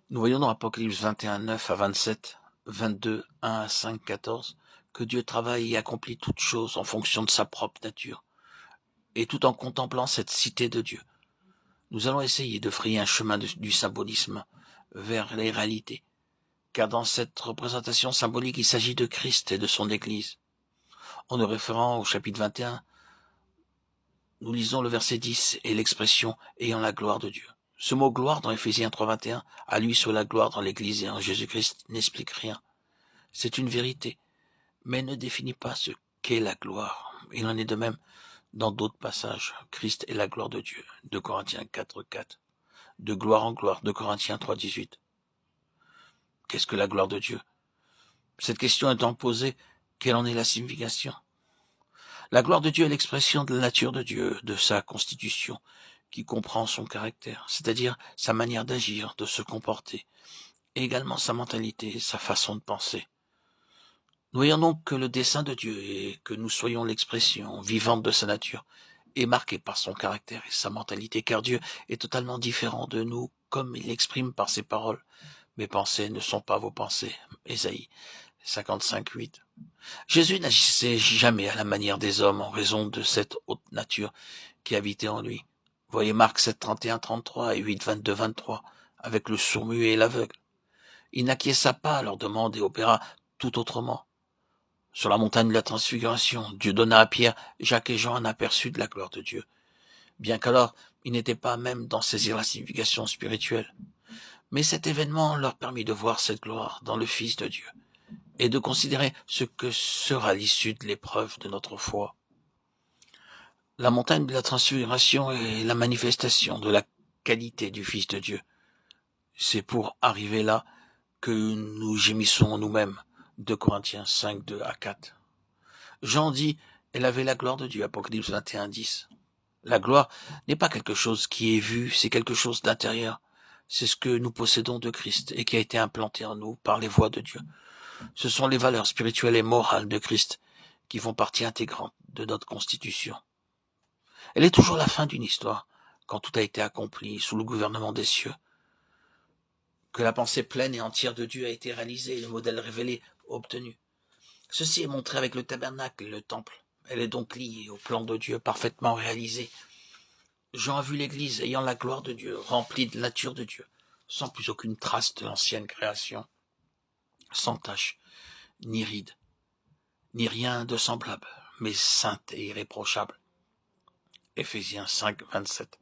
Nous voyons dans Apocalypse 21, 9 à 27, 22, 1 à 5, 14, que Dieu travaille et accomplit toutes choses en fonction de sa propre nature, et tout en contemplant cette cité de Dieu. Nous allons essayer de frayer un chemin du symbolisme vers les réalités, car dans cette représentation symbolique, il s'agit de Christ et de son Église. En nous référant au chapitre 21, nous lisons le verset 10 et l'expression « ayant la gloire de Dieu ». Ce mot « gloire » dans Éphésiens 3.21, à lui soit la gloire dans l'Église et en Jésus-Christ, n'explique rien. C'est une vérité, mais ne définit pas ce qu'est la gloire. Il en est de même dans d'autres passages. Christ est la gloire de Dieu, 2 Corinthiens 4.4. De gloire en gloire, 2 Corinthiens 3.18. Qu'est-ce que la gloire de Dieu? Cette question étant posée, quelle en est la signification? La gloire de Dieu est l'expression de la nature de Dieu, de sa constitution, qui comprend son caractère, c'est-à-dire sa manière d'agir, de se comporter, et également sa mentalité, sa façon de penser. Nous voyons donc que le dessein de Dieu est que nous soyons l'expression vivante de sa nature, est marqué par son caractère et sa mentalité, car Dieu est totalement différent de nous, comme il l'exprime par ses paroles. Mes pensées ne sont pas vos pensées. Ésaïe 55.8. Jésus n'agissait jamais à la manière des hommes en raison de cette haute nature qui habitait en lui. Voyez Marc 7.31-33 et 8.22-23, avec le sourd-muet et l'aveugle. Il n'acquiesça pas à leur demande et opéra tout autrement. Sur la montagne de la transfiguration, Dieu donna à Pierre, Jacques et Jean un aperçu de la gloire de Dieu. Bien qu'alors, ils n'étaient pas même d'en saisir la signification spirituelle. Mais cet événement leur permit de voir cette gloire dans le Fils de Dieu et de considérer ce que sera l'issue de l'épreuve de notre foi. La montagne de la transfiguration est la manifestation de la qualité du Fils de Dieu. C'est pour arriver là que nous gémissons en nous-mêmes. 2 Corinthiens 5, 2 à 4. Jean dit, elle avait la gloire de Dieu, Apocalypse 21, 10. La gloire n'est pas quelque chose qui est vu, c'est quelque chose d'intérieur. C'est ce que nous possédons de Christ et qui a été implanté en nous par les voies de Dieu. Ce sont les valeurs spirituelles et morales de Christ qui font partie intégrante de notre constitution. Elle est toujours la fin d'une histoire, quand tout a été accompli sous le gouvernement des cieux, que la pensée pleine et entière de Dieu a été réalisée et le modèle révélé obtenu. Ceci est montré avec le tabernacle et le temple. Elle est donc liée au plan de Dieu parfaitement réalisé. Jean a vu l'Église ayant la gloire de Dieu, remplie de la nature de Dieu, sans plus aucune trace de l'ancienne création, sans tache, ni ride, ni rien de semblable, mais sainte et irréprochable. Éphésiens 5, 27.